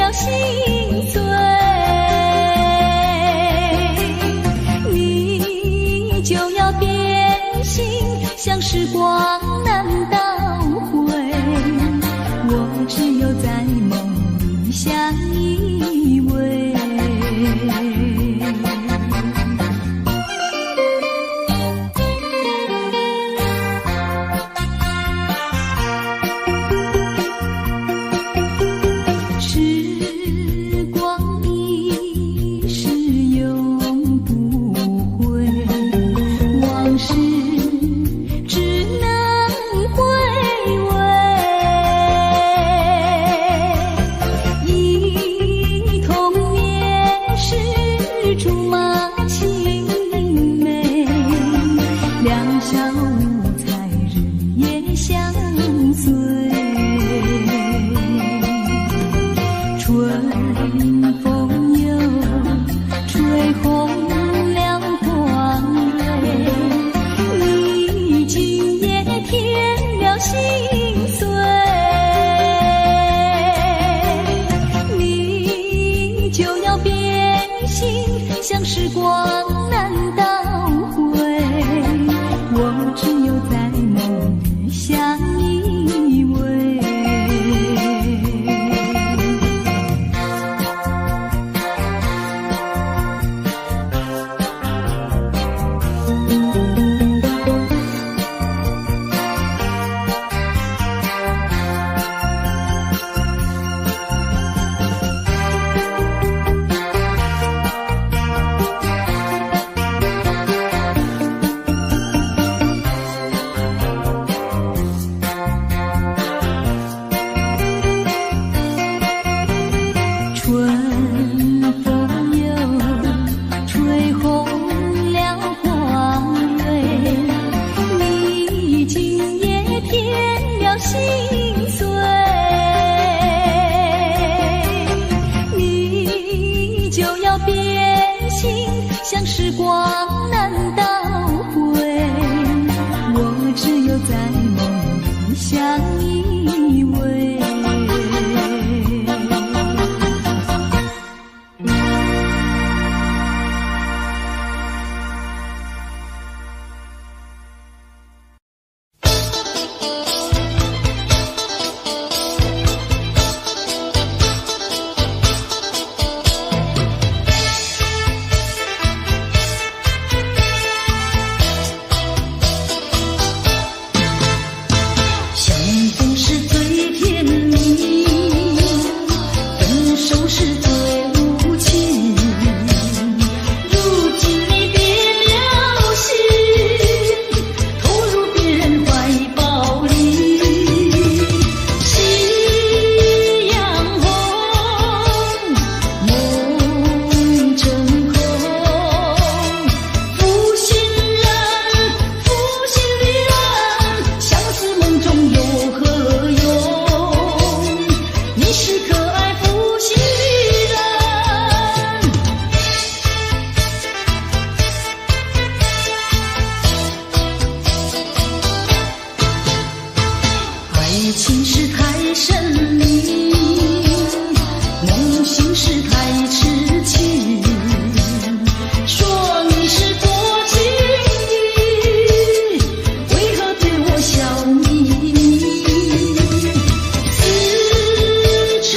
了心碎。你就要变心，像时光难倒回，我只有在梦里相依偎。时光一逝永不回，往事只能回味。忆童年时竹马青梅，两小无猜日夜相随。春风又吹红了花蕊，你今夜添了心碎。你就要变心，像时光难倒回，我只有在梦里相依偎。春风又吹红了花蕊，你今夜添了心碎。你就要变心，像时光难倒回，我只有在梦里相依偎。爱情是太神秘，梦醒是太痴情，说你是多情意，为何对我笑眯眯？咫尺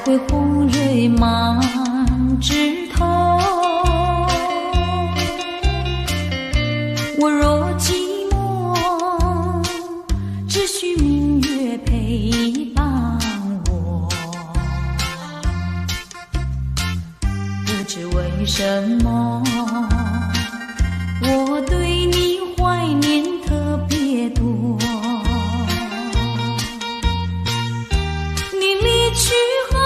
会红蕊满枝头。我若寂寞，只需明月陪伴我。不知为什么，我对你怀念特别多。你离去后，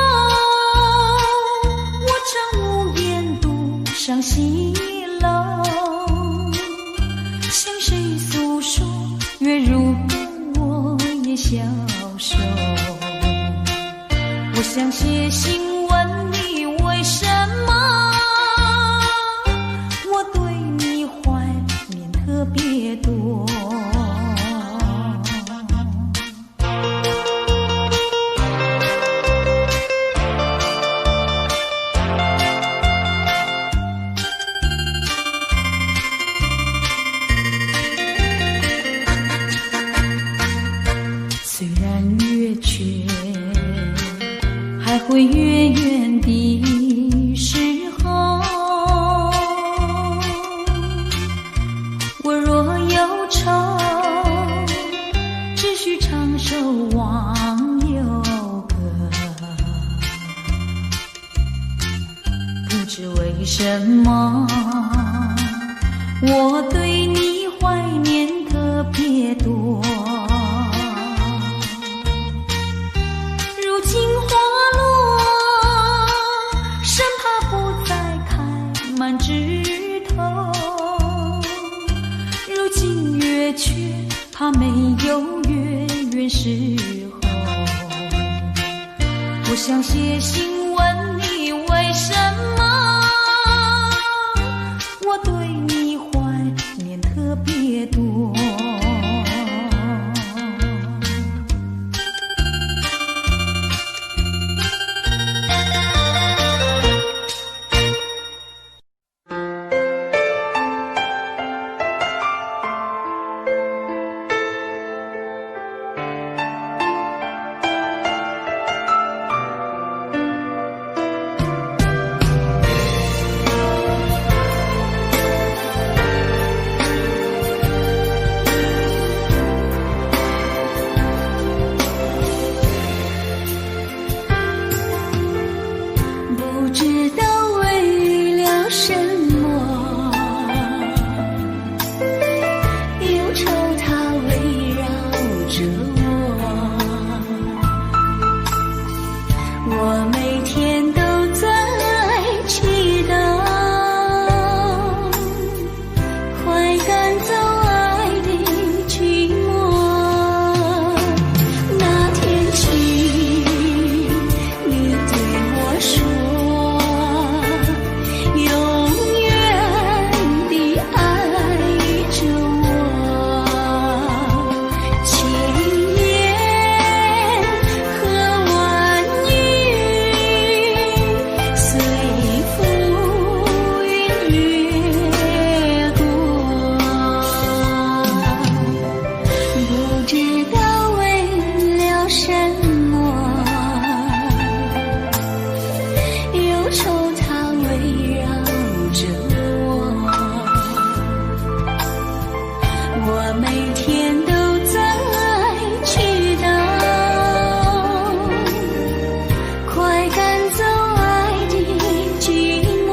我常无言独上西楼，向谁诉说？月如歌，我也消瘦。我想写信问你，为什么我对你怀念特别多。虽然月缺，还会月圆的时候，我若忧愁，只需唱首忘忧歌。不知为什么，我对你怀念特别多。如今花落，生怕不再开满枝头。如今月缺，怕没有月圆时候。我想写信问你，为什么我对你怀念特别多。不知道为了什么，忧愁它围绕着我，我每天都在祈祷，快赶走爱的寂寞。那天起，你对我说，我每天都在祈祷，快赶走爱的寂寞。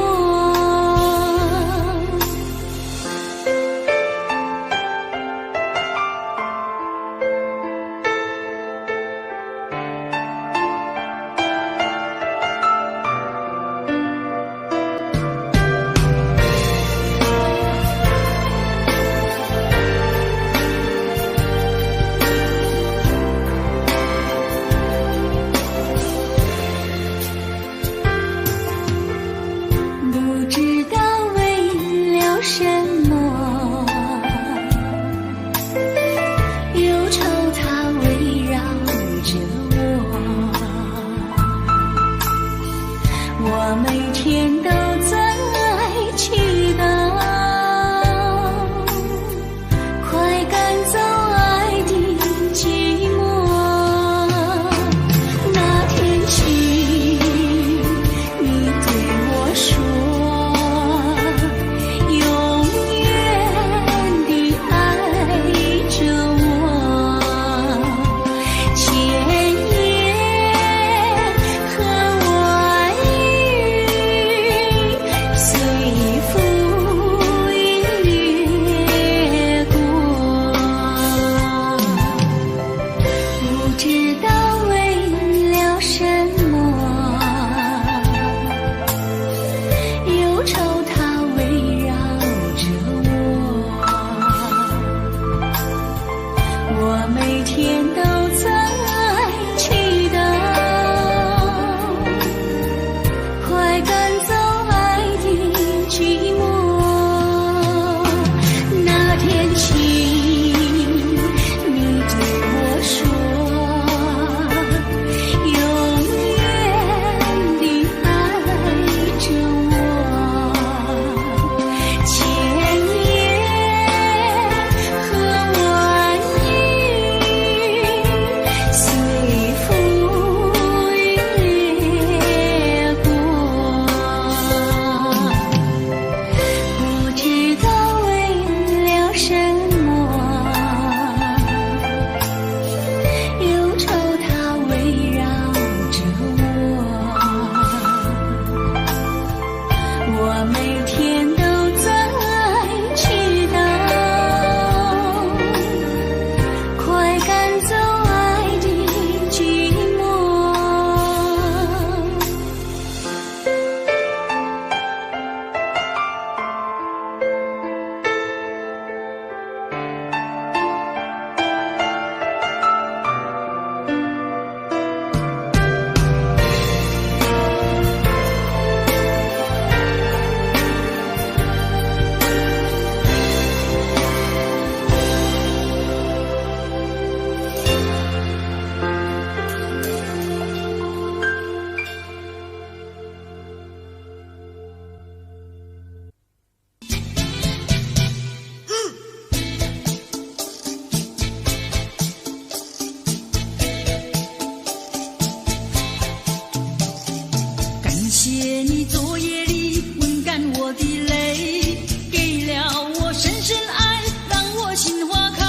深深爱让我心花开。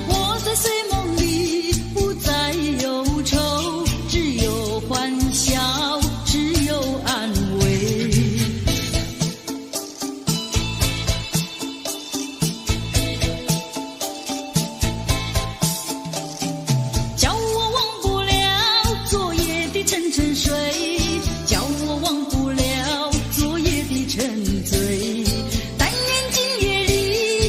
我在睡梦里不再忧愁，只有欢笑，只有安慰。叫我忘不了昨夜的沉沉睡，叫我忘不了昨夜的沉醉。但愿今夜里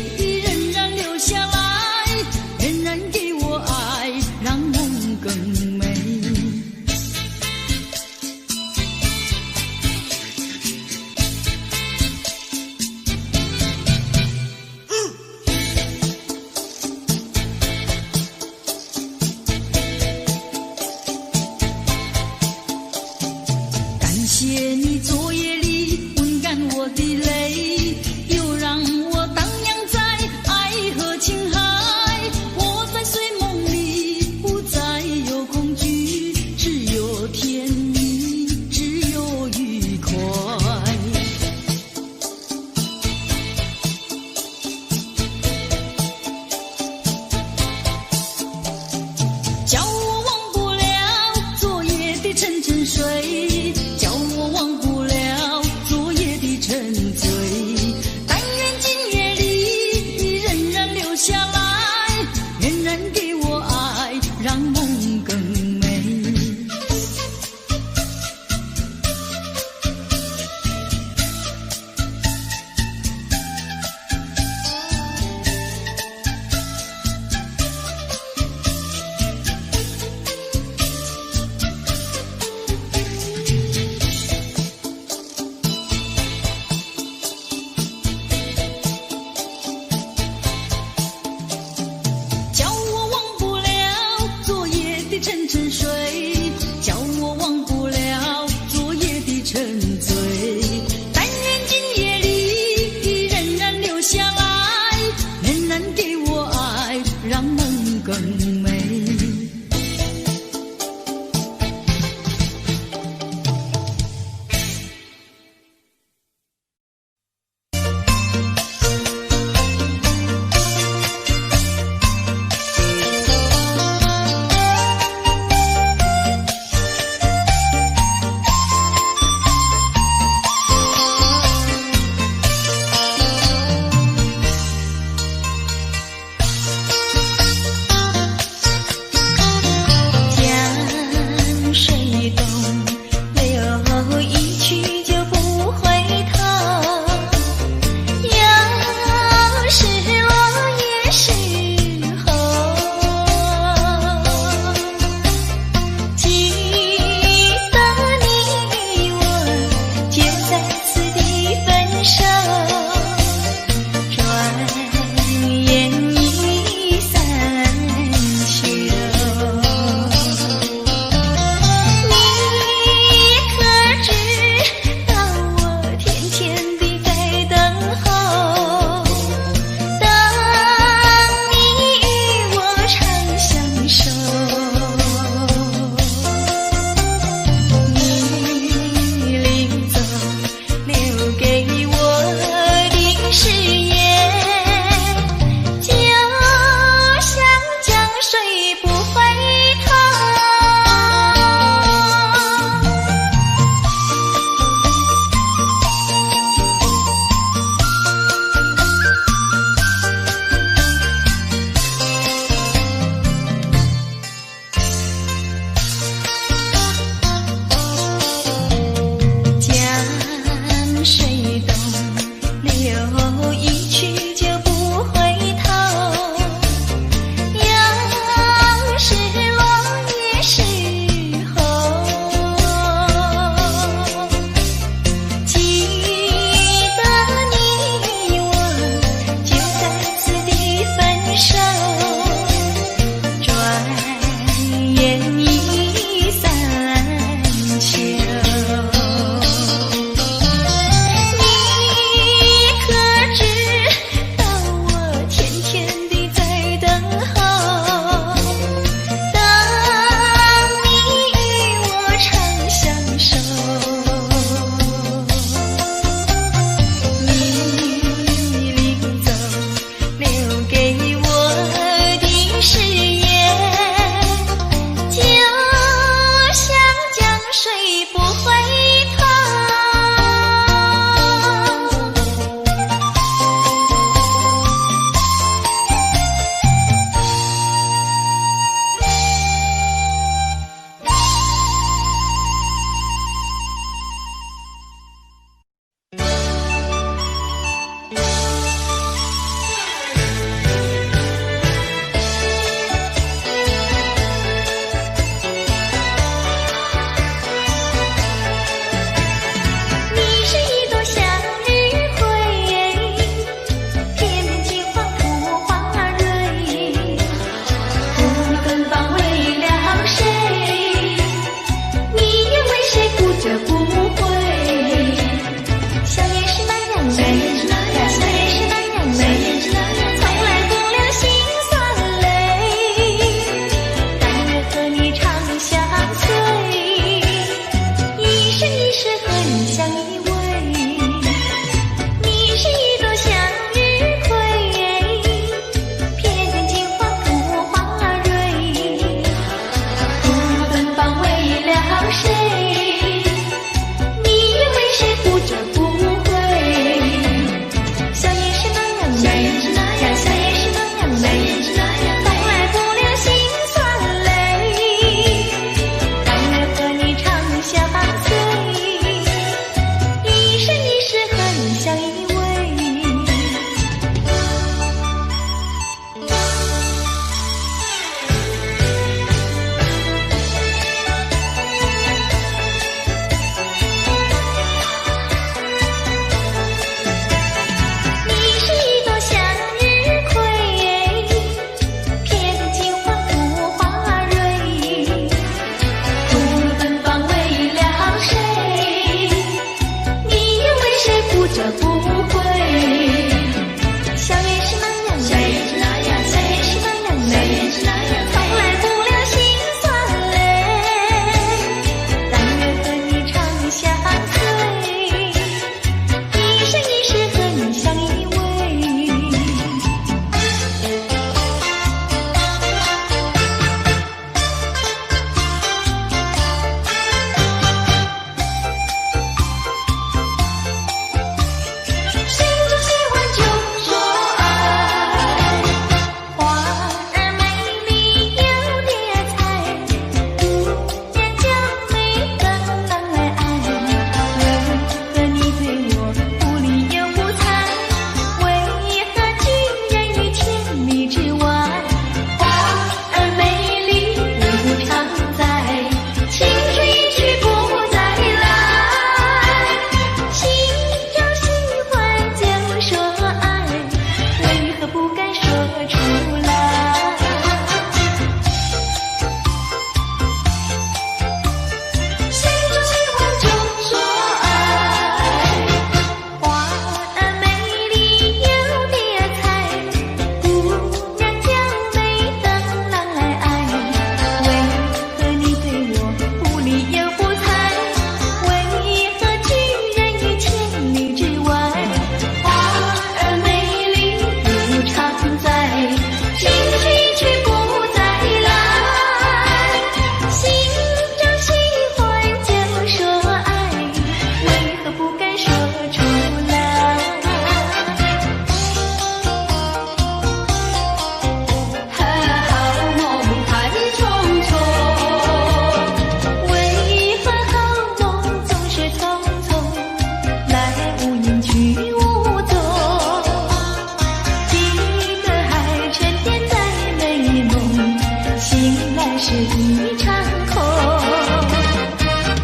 是一场空。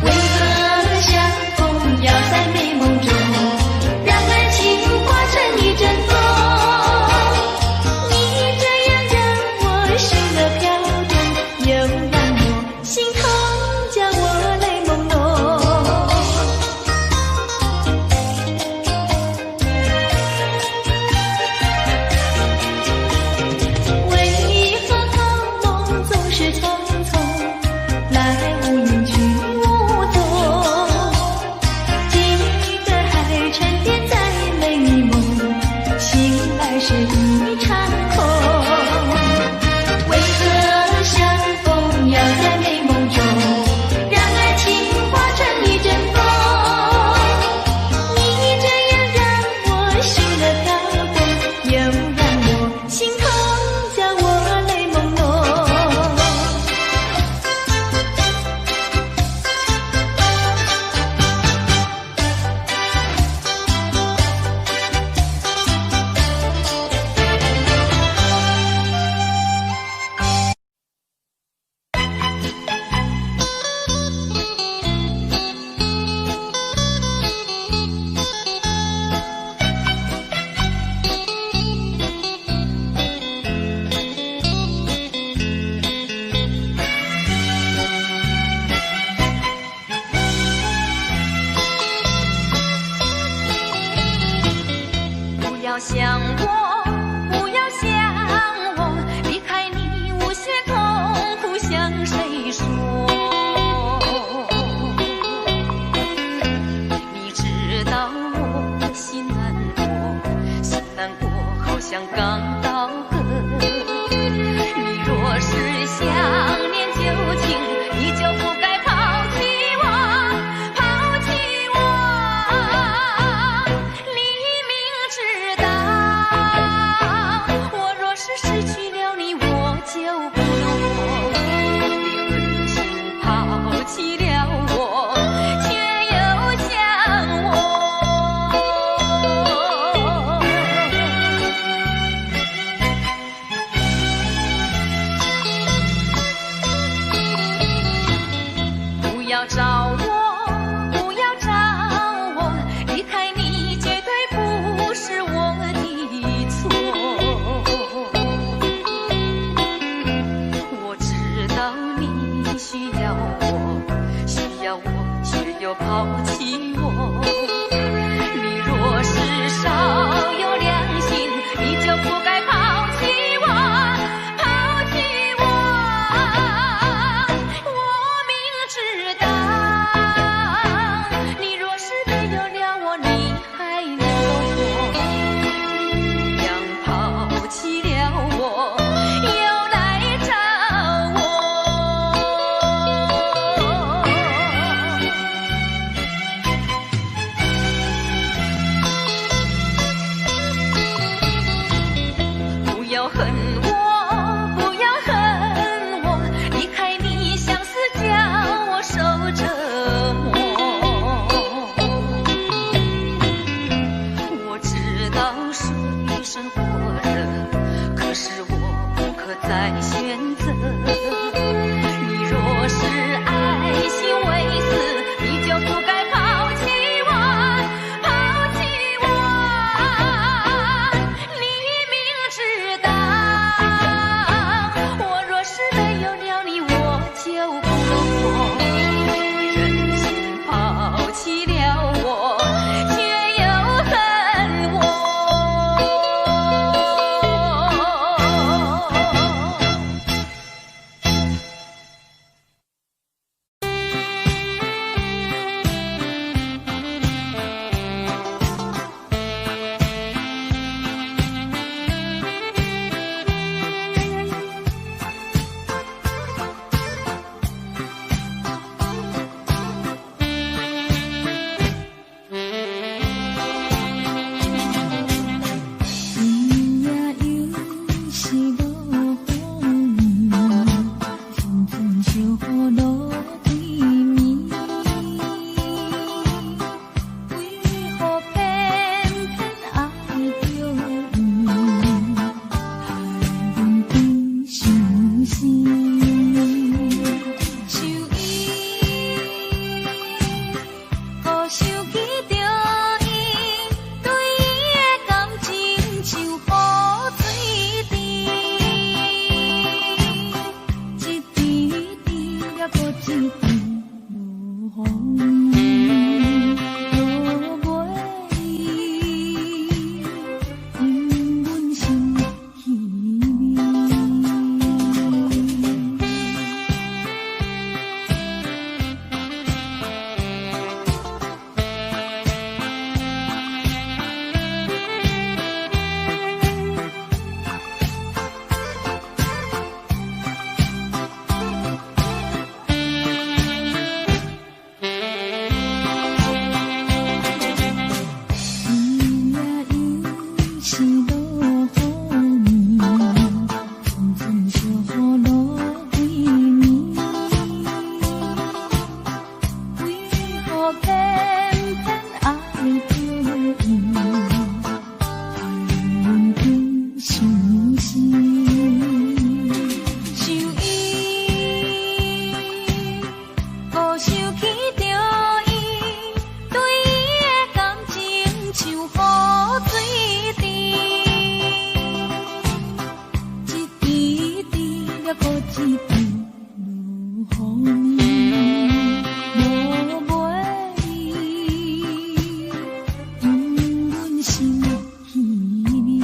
为何相逢要在美梦中，让爱情化成一阵风？你这样让我心乐飘动，又让我心痛，叫我泪朦胧。为何好梦总是匆匆，来无影去无踪？记得还沉淀在美梦，醒来是一场空。为何相逢要在美梦中，让爱情化成一阵风？你这样让我心乐飘动，又让我心痛，叫我泪朦胧。不要想我，不要想我，离开你无限痛苦向谁说？你知道我心难过，心难过好像刚到河。你若是想念旧情，你就不该抛弃我，抛弃我。你明知道，我若是失去了你，我就不能活。你狠心抛弃了我，却又想我。不要找我，不要找我，离开你绝对不是我的错。我知道你需要我，需要我，却又抛弃我。你若是少有良心，你就不该抛弃我，抛弃我。我明知道，你若是没有了我，你还能够活？一样抛弃了我，又来找我。不要恨我，不要恨我，离开你相思叫我受折磨。我知道水深火热，可是我不可再选择。你若是爱心为死，你就不该抛弃我，抛弃我。你明知道，我若是没有了你，我就不能活。你忍心抛弃了我，却又恨我。一滴落雨你，无袂意，因阮心稀你。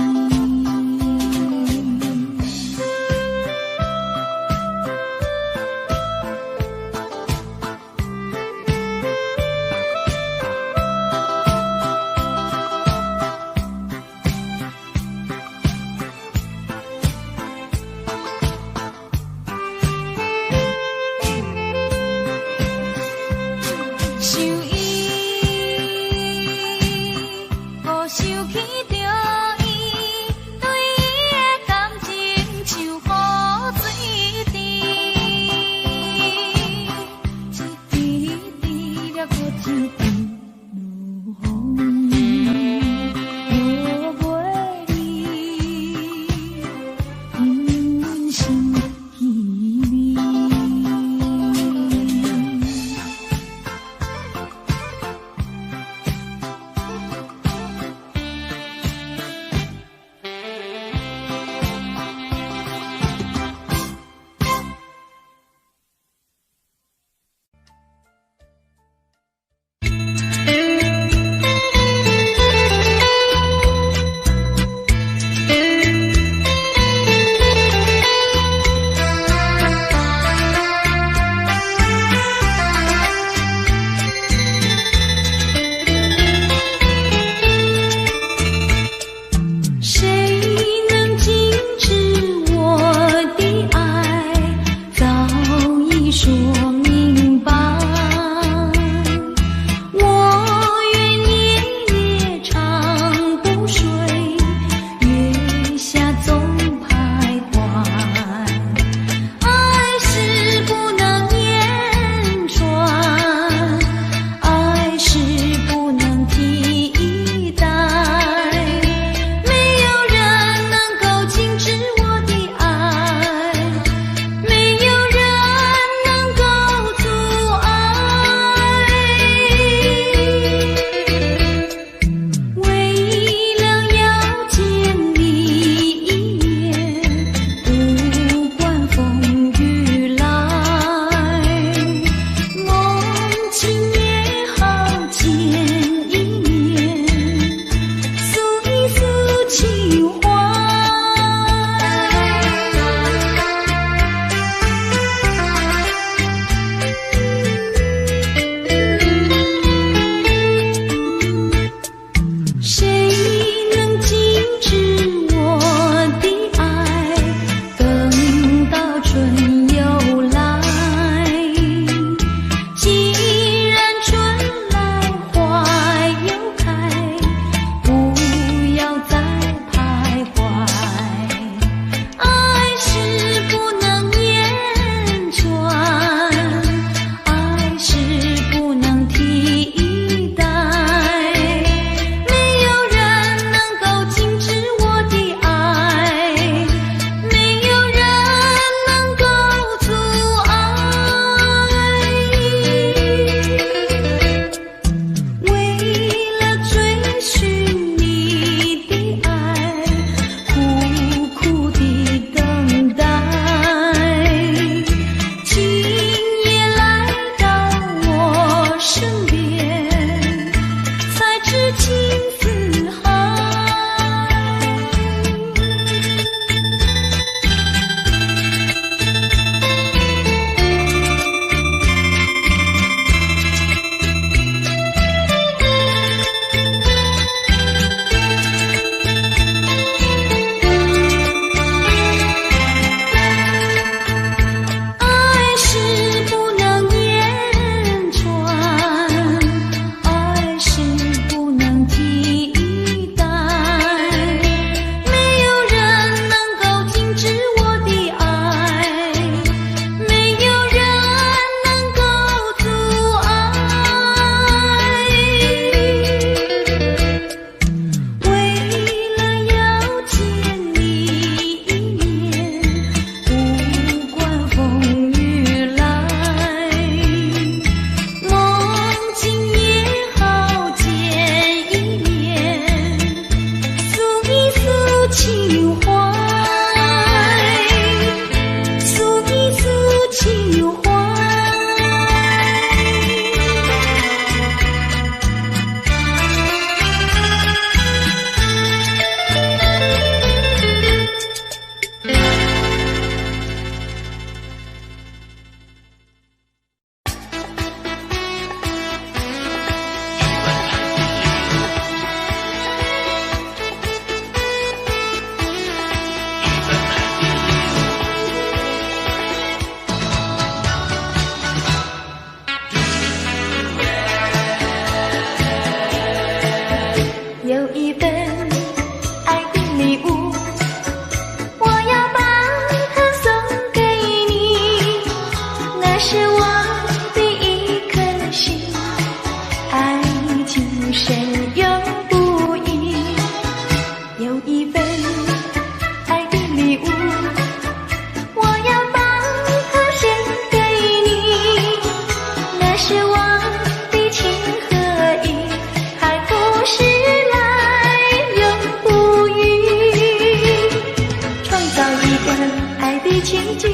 的情景，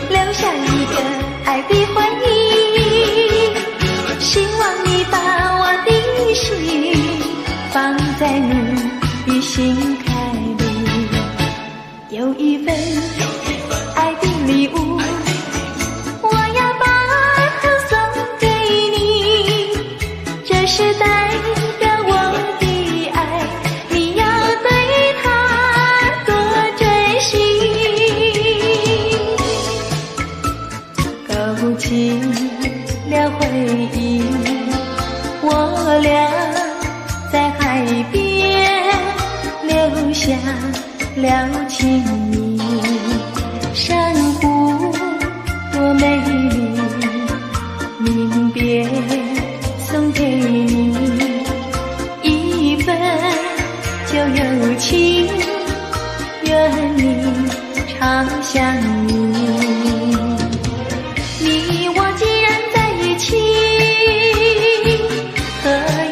留下一个爱的回忆。希望你把我的心放在你的心坎里，有一份爱的礼物，我要把它送给你。这是代表我的爱，你要对它多珍惜。勾起了回忆，我俩在海边留下了情谊。珊瑚多美丽，临别送给你一份旧友情，愿你常相依。你我既然在一起，何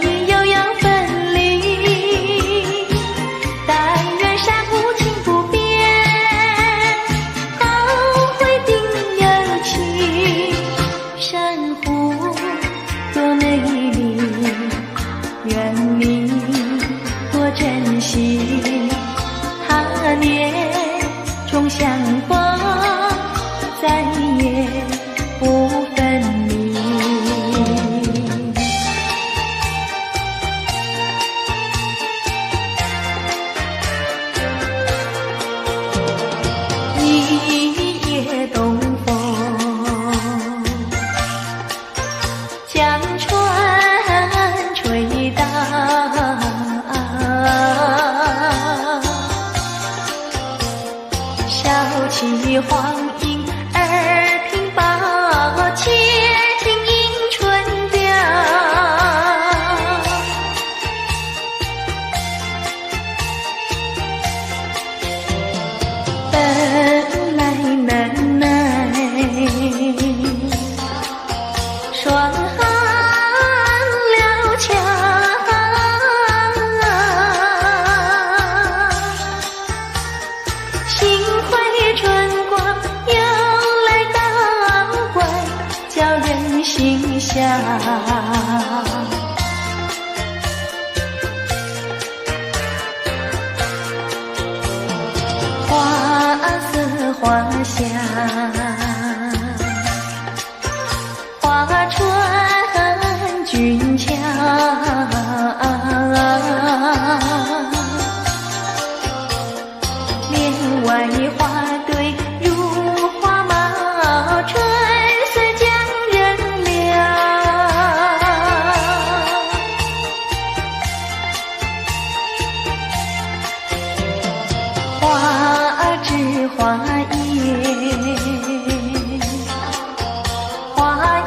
以又要分离？但愿珊瑚情不变，好会定有情。珊瑚多美丽，愿你多珍惜。他年终相逢，再也不分离。一夜东风，将船吹荡，笑起黄莺儿平抱，且听迎春调。本来难耐，霜寒了墙，幸亏春光又来捣怪，叫人心香。花色花香，花船俊俏，帘外花堆如花帽，春色将人撩。花枝花叶，花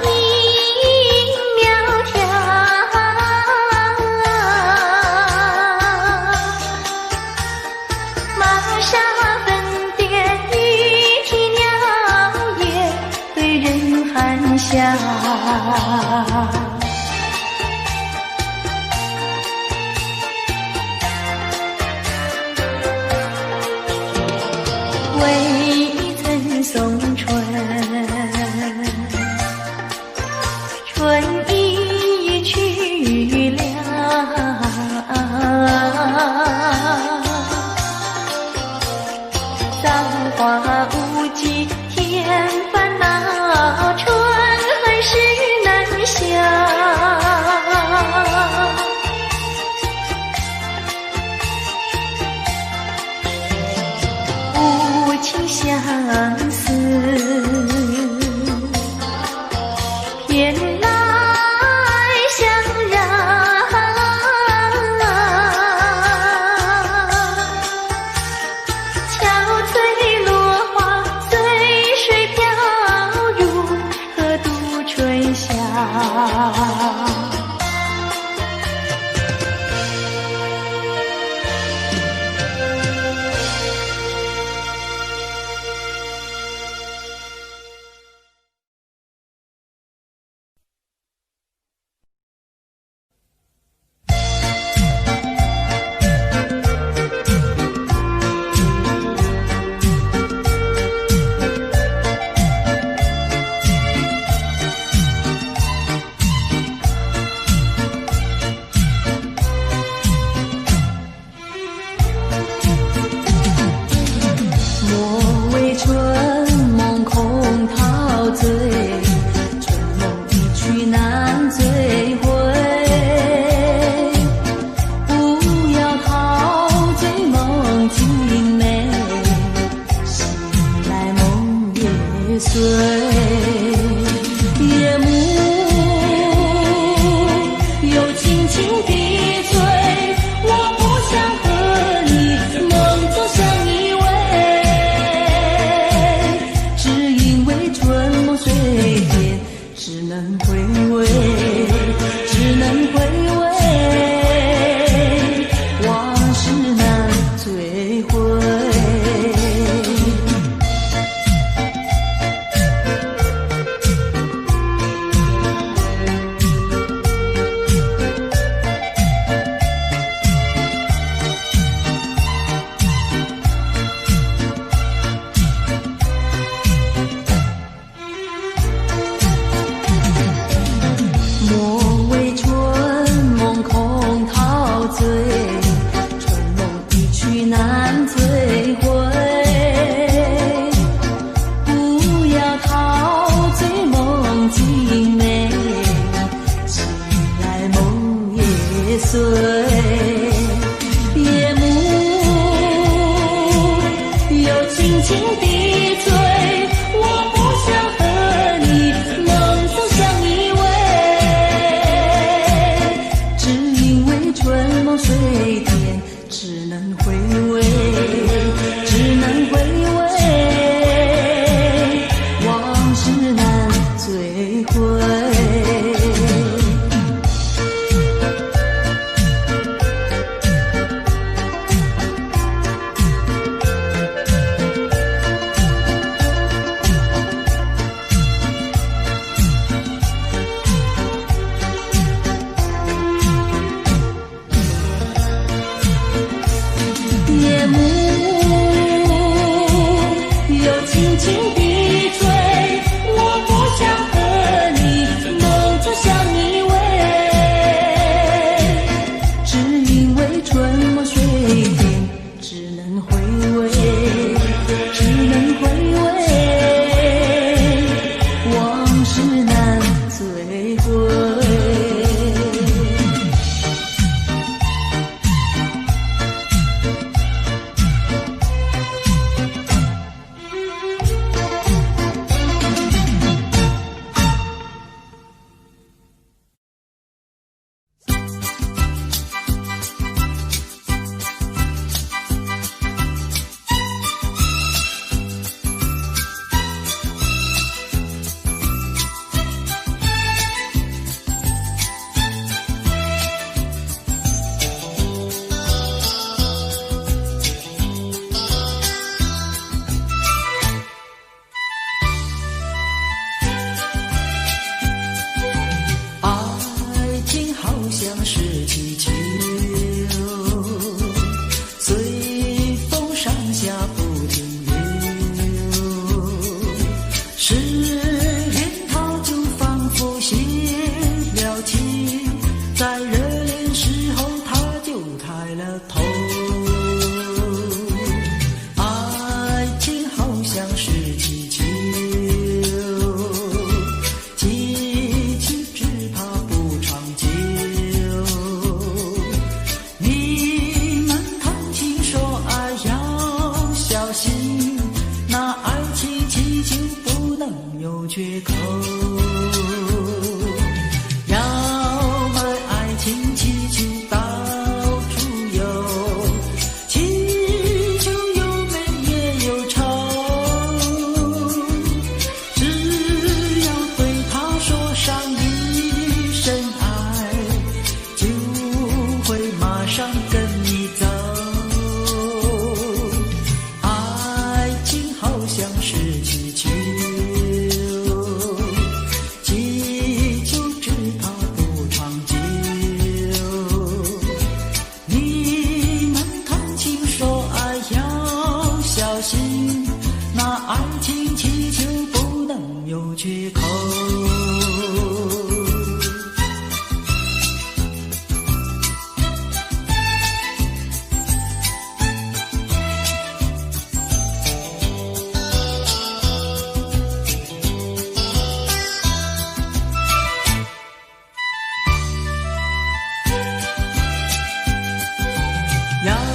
影苗条，玛莎粉蝶一啼鸟也对人含笑。未曾送春，春已去了。造化无极添烦恼，春恨事难消。无情相思，偏来相让。憔悴落花随水飘入河渡春宵。轻的醉，我不想和你梦走相依偎，只因为春梦水天，只能回味，只能回味，往事难追回。夜幕又轻轻地吹，我不想和你梦走相依偎，只因为春梦水天，只能回味，只能回味，往事难追回。缺口，要买爱情气球到处游，气球有美也有丑，只要对他说上一声爱，就会马上跟你走。爱情好像是气球，爱情气球不能有缺口。要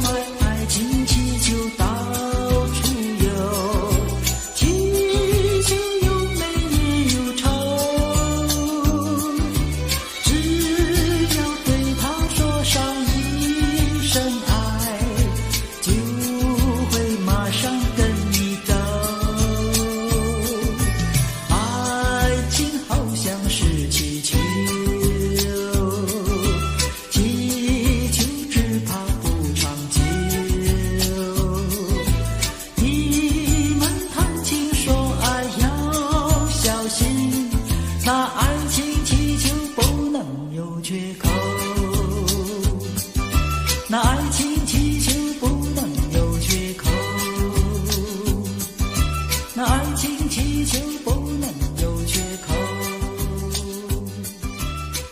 买爱情气球到处游，气球有美也有丑，只要对他说上一声爱，就会马上跟你走。爱情好像是气球，气球只怕不长久。你们谈情说爱要小心，那爱情气球不能有缺口。那爱情气球不能有缺口。那爱情气球不能有缺口。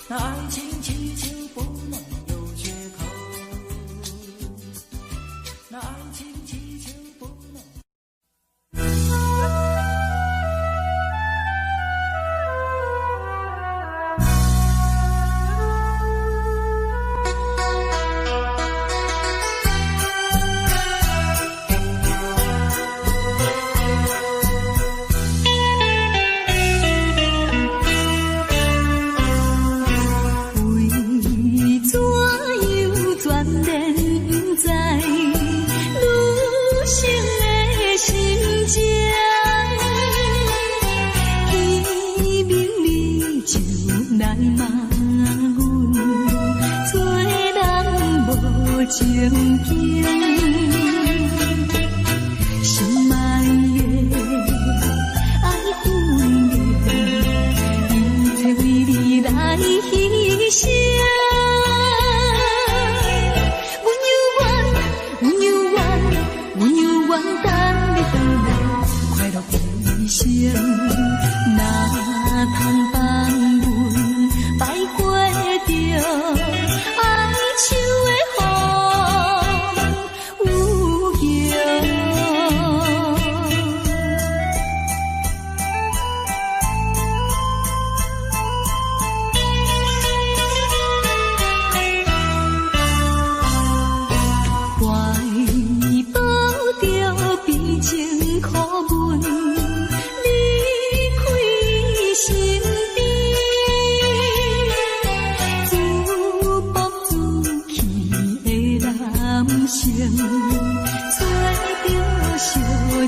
那爱情气球不能有缺口。那爱情气球不能。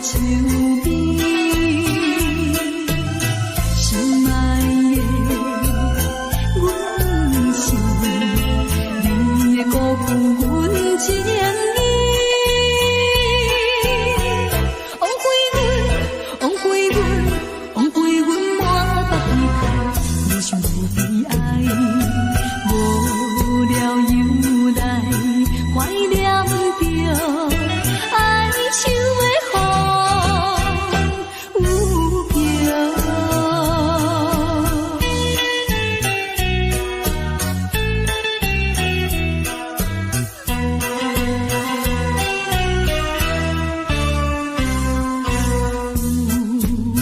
手边，心爱的阮是你的辜负阮情意，枉费阮满腹悲痛，无想无悲哀，无聊又来怀念着爱手的风有情。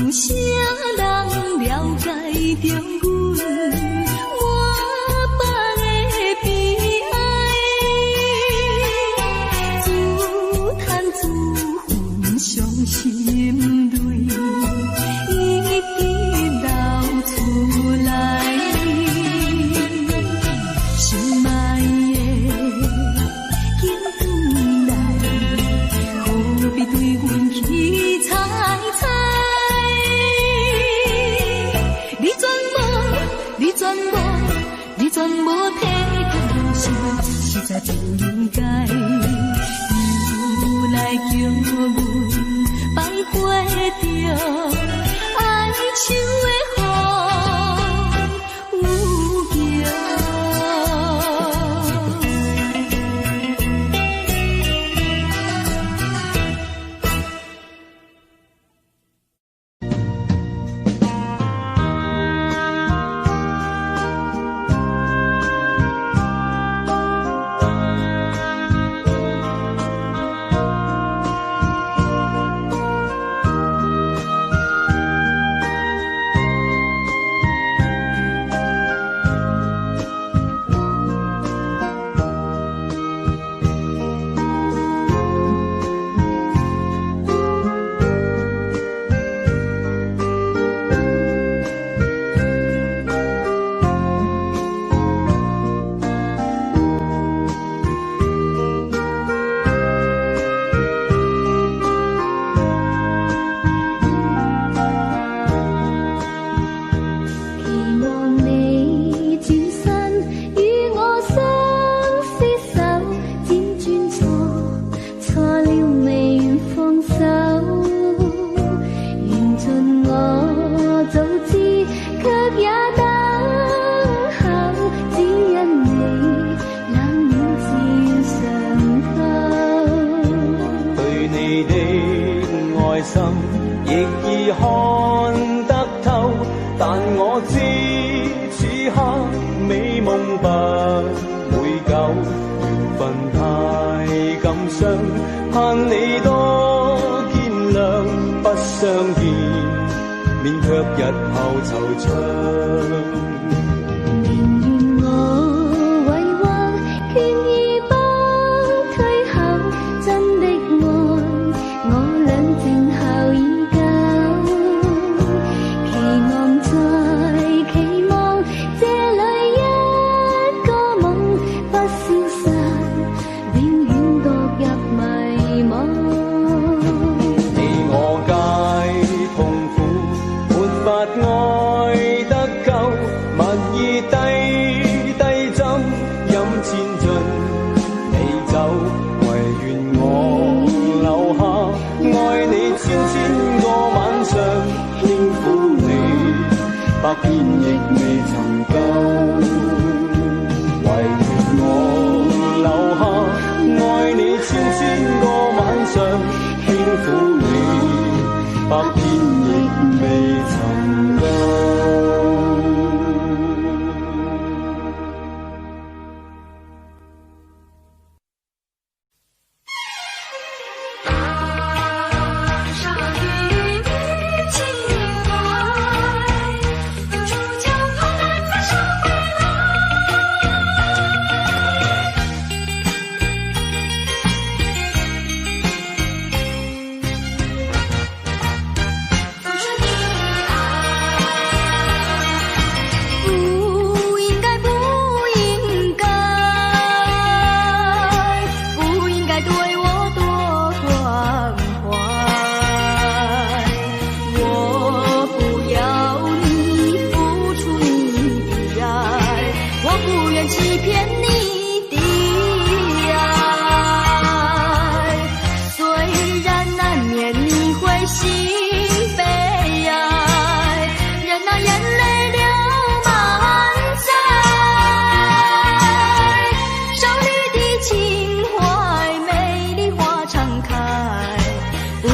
有啥人了解着阮满腹的悲哀？自叹自恨伤心泪，一直流出来。心爱的，紧回来，何必对阮去猜猜？你全无体贴人生，实在不应该，又来叫阮摆脱着爱手的风有情。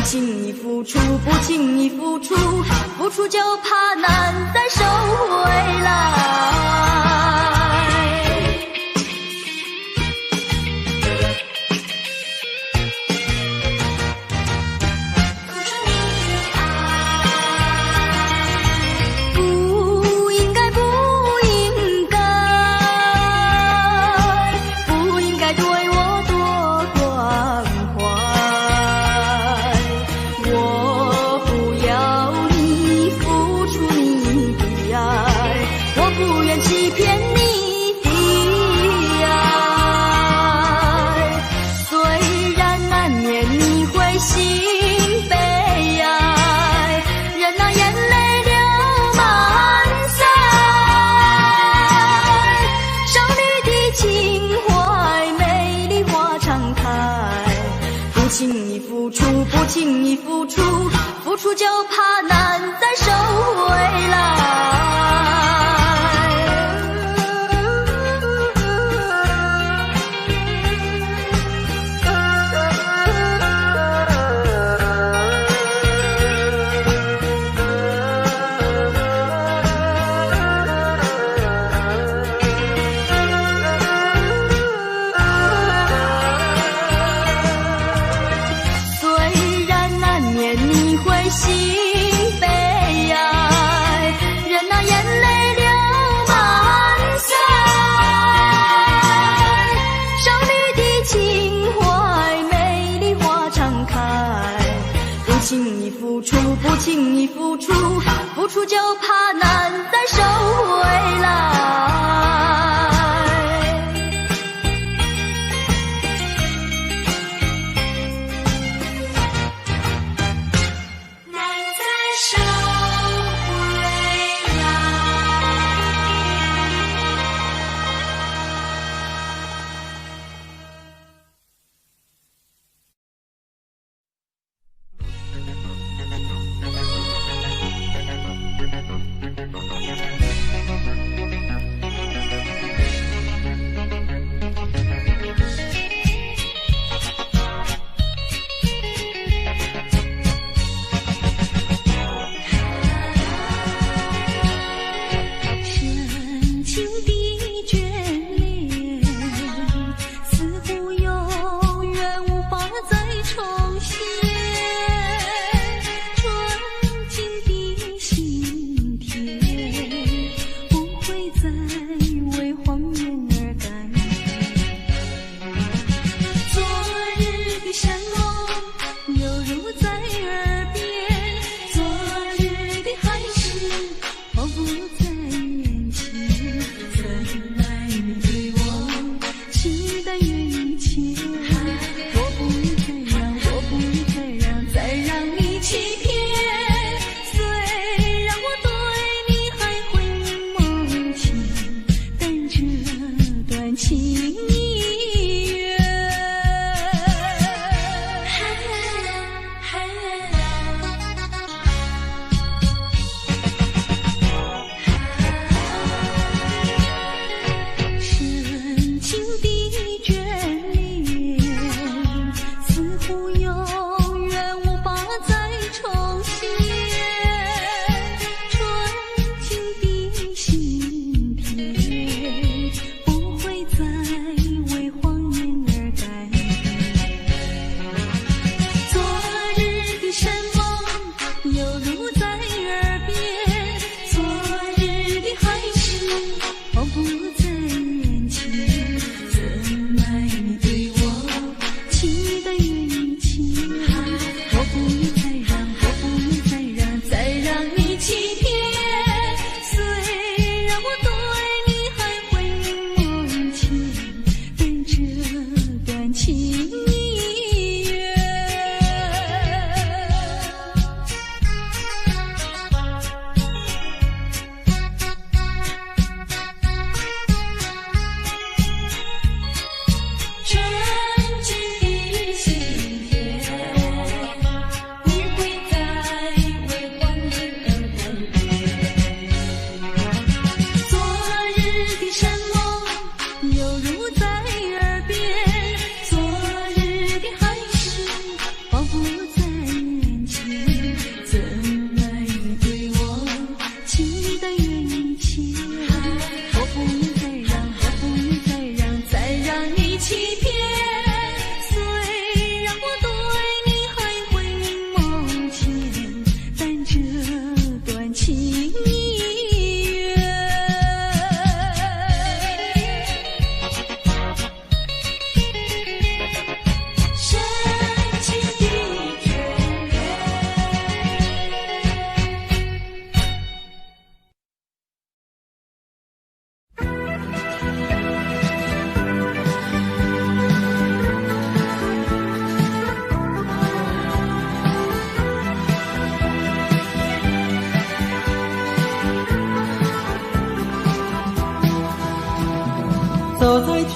不轻易付出，不轻易付出，付出就怕难再收回来。不轻易付出，付出就怕难再收回来。心悲哀，任那眼泪流满腮。少女的情怀，美丽花常开。不轻易付出，不轻易付出，付出就怕难再收回来。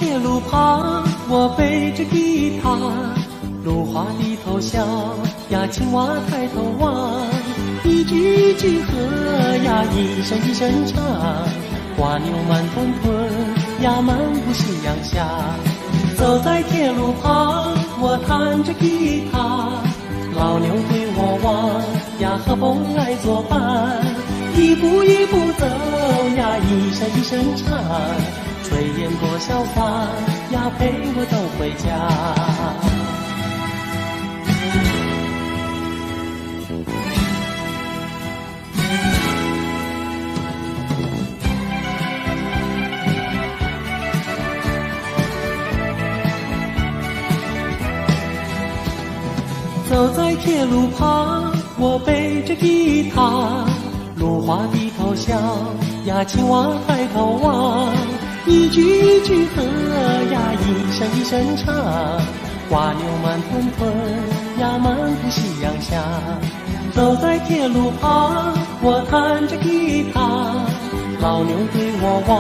铁路旁，我背着吉他，芦花低头笑呀，青蛙抬头望，一句一句和呀，一声一声唱，瓜牛慢吞吞呀，漫步夕阳下。走在铁路旁，我弹着吉他，老牛对我望呀，和风来作伴，一步一步走呀，一声一声唱，炊烟多潇洒呀，陪我走回家。走在铁路旁，我背着吉他，芦花低头笑呀，青蛙抬头望，一句一句和呀，一声一声唱，瓜牛慢吞吞呀，漫步夕阳下。走在铁路旁，我弹着吉他，老牛对我望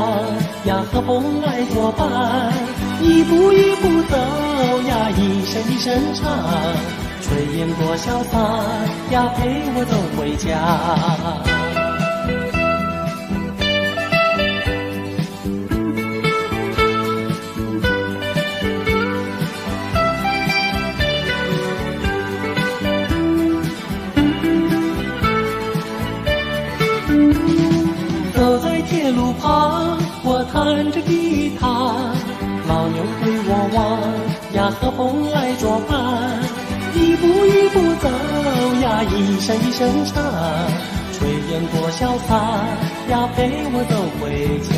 呀，和风来作伴，一步一步走呀，一声一声唱，炊烟多潇洒呀，陪我走回家。走在铁路旁，我弹着吉他，老牛对我望呀，和风来作伴，一步一步走呀，一声一声唱，炊烟多潇洒呀，陪我走回家。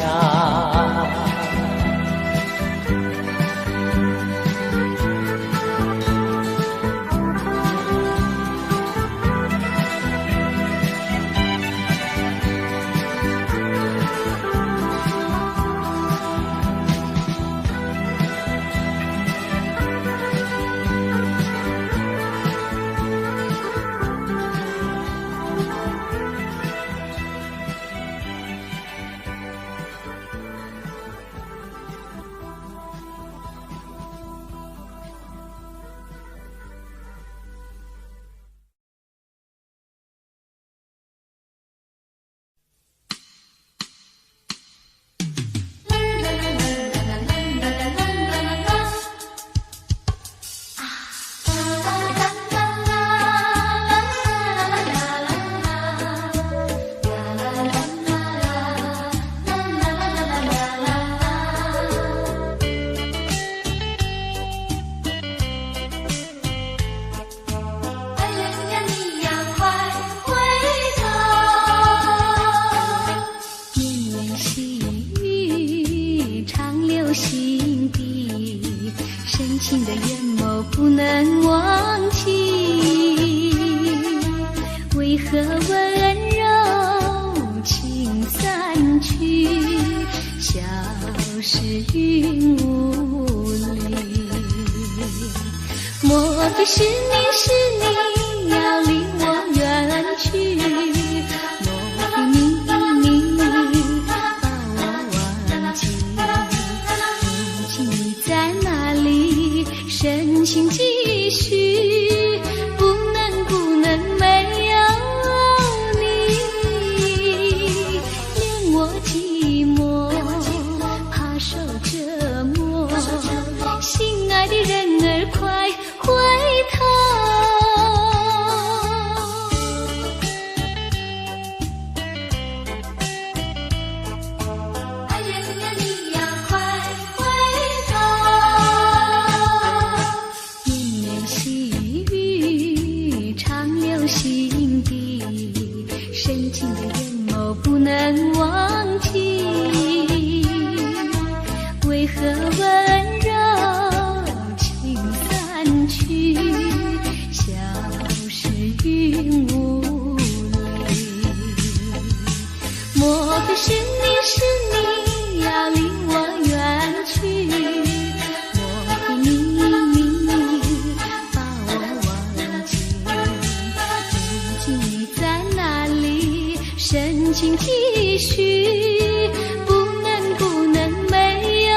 情继续，不能没有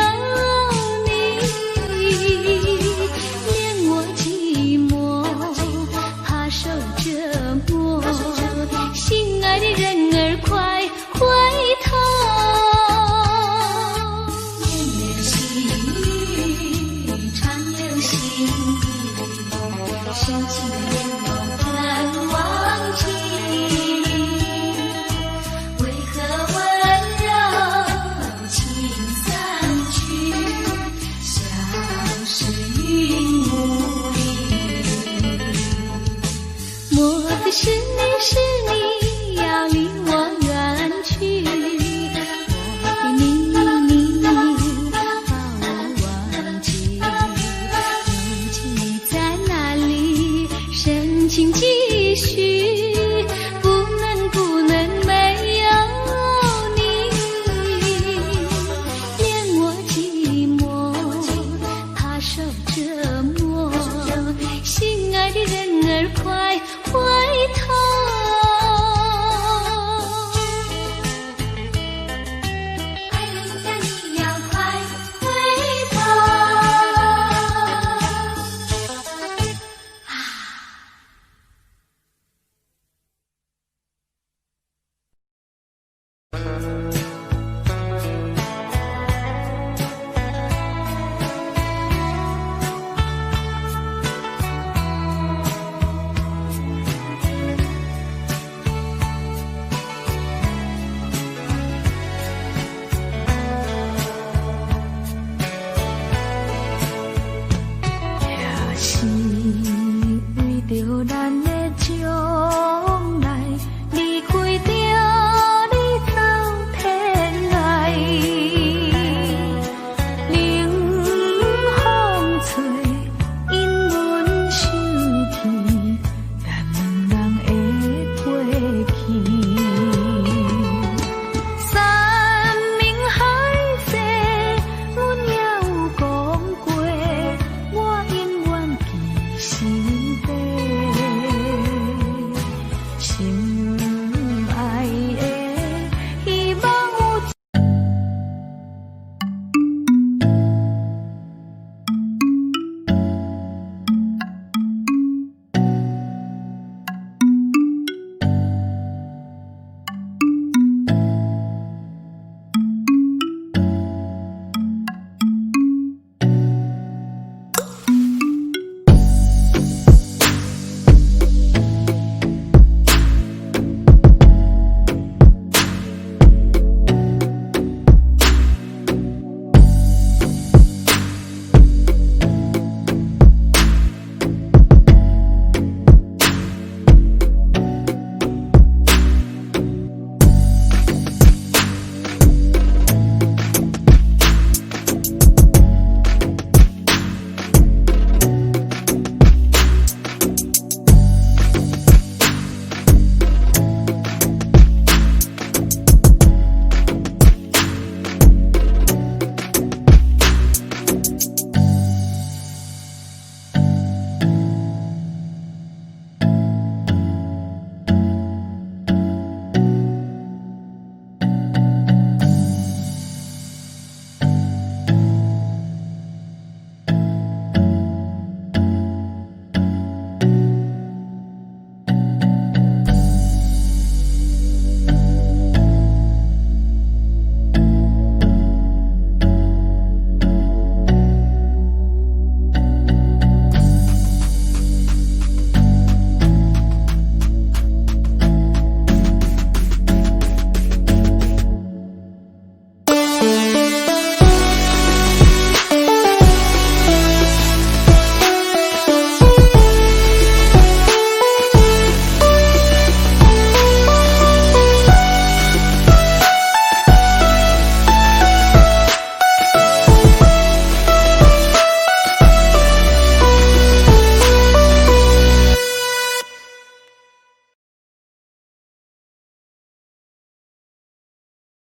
情的眼眸看忘记，为何温柔情散去，像是云雾里。莫非是你要离我远去？莫非你把我忘记？如今你在哪里？深情继续，不能没有你。怜我寂寞，怕受折磨，心爱的人儿快回头。